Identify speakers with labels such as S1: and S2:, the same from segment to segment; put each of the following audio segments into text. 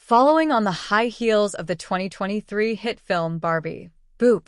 S1: Following on the high heels of the 2023 hit film Barbie, Boop.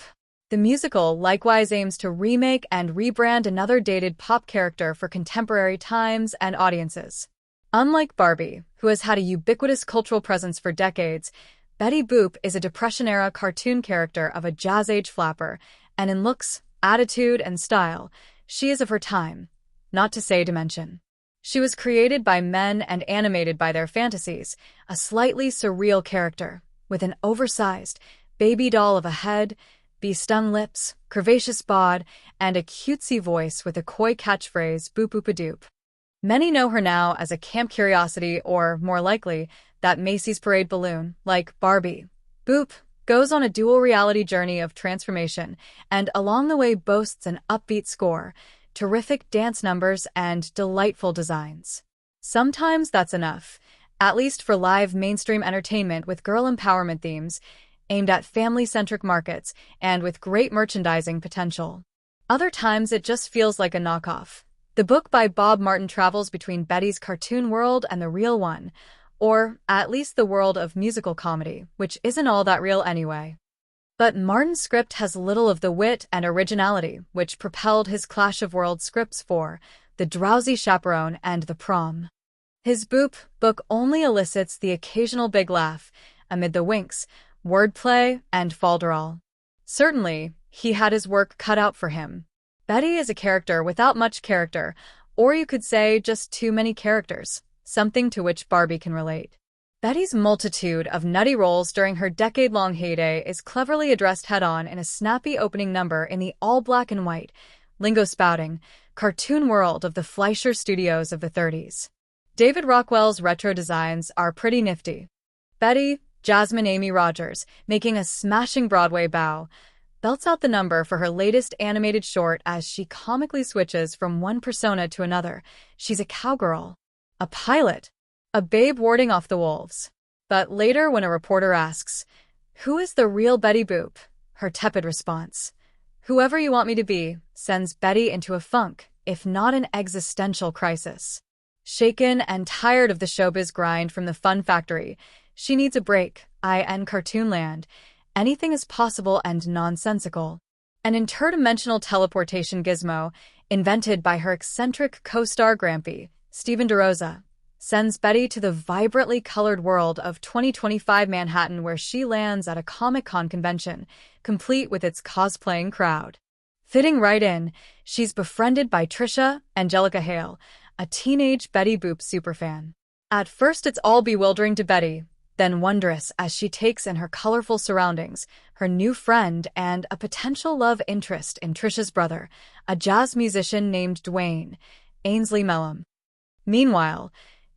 S1: The musical likewise aims to remake and rebrand another dated pop character for contemporary times and audiences. Unlike Barbie, who has had a ubiquitous cultural presence for decades, Betty Boop is a Depression-era cartoon character of a jazz-age flapper, and in looks, attitude, and style, she is of her time, not to say dimension. She was created by men and animated by their fantasies, a slightly surreal character, with an oversized, baby doll of a head, bee-stung lips, curvaceous bod, and a cutesy voice with a coy catchphrase boop-boop-a-doop. Many know her now as a camp curiosity or, more likely, that Macy's parade balloon, like Barbie. Boop goes on a dual reality journey of transformation and along the way boasts an upbeat score, terrific dance numbers, and delightful designs. Sometimes that's enough, at least for live mainstream entertainment with girl empowerment themes, aimed at family-centric markets and with great merchandising potential. Other times it just feels like a knockoff. The book by Bob Martin travels between Betty's cartoon world and the real one, or at least the world of musical comedy, which isn't all that real anyway. But Martin's script has little of the wit and originality which propelled his Clash of Worlds scripts for The Drowsy Chaperone and The Prom. His Boop book only elicits the occasional big laugh amid the winks, wordplay, and falderall. Certainly, he had his work cut out for him. Betty is a character without much character, or you could say just too many characters, something to which Barbie can relate. Betty's multitude of nutty roles during her decade-long heyday is cleverly addressed head-on in a snappy opening number in the all-black and white, lingo-spouting, cartoon world of the Fleischer Studios of the 30s. David Rockwell's retro designs are pretty nifty. Betty, Jasmine Amy Rogers, making a smashing Broadway bow, belts out the number for her latest animated short as she comically switches from one persona to another. She's a cowgirl, a pilot, a babe warding off the wolves. But later when a reporter asks, "Who is the real Betty Boop?" her tepid response, "Whoever you want me to be," sends Betty into a funk, if not an existential crisis. Shaken and tired of the showbiz grind from the Fun Factory, she needs a break, in Cartoonland. Anything is possible and nonsensical. An interdimensional teleportation gizmo, invented by her eccentric co-star Grampy, Steven DeRosa, sends Betty to the vibrantly colored world of 2025 Manhattan where she lands at a Comic-Con convention, complete with its cosplaying crowd. Fitting right in, she's befriended by Trisha, Angelica Hale, a teenage Betty Boop superfan. At first it's all bewildering to Betty, then wondrous as she takes in her colorful surroundings, her new friend, and a potential love interest in Trisha's brother, a jazz musician named Dwayne, Ainsley Mellum. Meanwhile,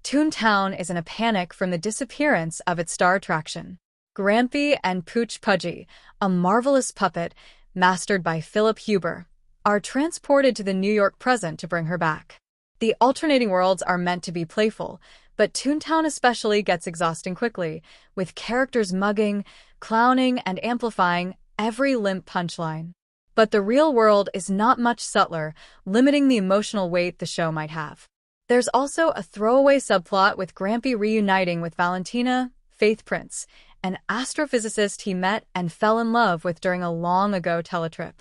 S1: Toontown is in a panic from the disappearance of its star attraction. Grampy and Pooch Pudgy, a marvelous puppet, mastered by Philip Huber, are transported to the New York present to bring her back. The alternating worlds are meant to be playful, but Toontown especially gets exhausting quickly, with characters mugging, clowning, and amplifying every limp punchline. But the real world is not much subtler, limiting the emotional weight the show might have. There's also a throwaway subplot with Grampy reuniting with Valentina, Faith Prince, an astrophysicist he met and fell in love with during a long-ago teletrip.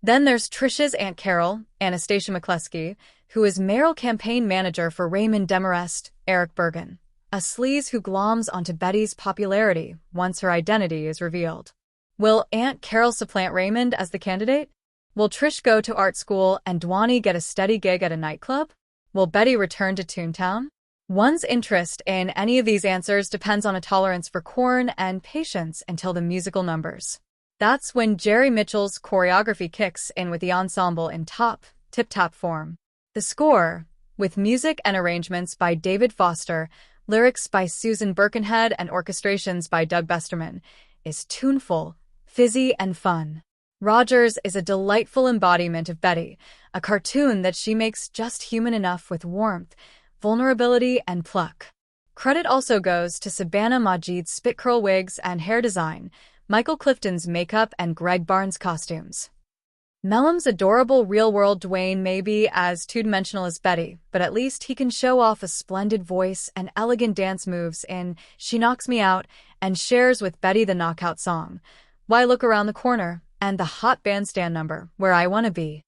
S1: Then there's Trisha's Aunt Carol, Anastasia McCluskey, who is mayoral campaign manager for Raymond Demarest, Eric Bergen, a sleaze who gloms onto Betty's popularity once her identity is revealed. Will Aunt Carol supplant Raymond as the candidate? Will Trish go to art school and Dwani get a steady gig at a nightclub? Will Betty return to Toontown? One's interest in any of these answers depends on a tolerance for corn and patience until the musical numbers. That's when Jerry Mitchell's choreography kicks in with the ensemble in tip-top form. The score, with music and arrangements by David Foster, lyrics by Susan Birkenhead, and orchestrations by Doug Besterman, is tuneful, fizzy, and fun. Rogers is a delightful embodiment of Betty, a cartoon that she makes just human enough with warmth, vulnerability, and pluck. Credit also goes to Sabana Majid's spit curl wigs and hair design, Michael Clifton's makeup, and Greg Barnes' costumes. Mellum's adorable real-world Dwayne may be as two-dimensional as Betty, but at least he can show off a splendid voice and elegant dance moves in She Knocks Me Out and shares with Betty the knockout song, Why Look Around the Corner, and the hot bandstand number, Where I Wanna Be.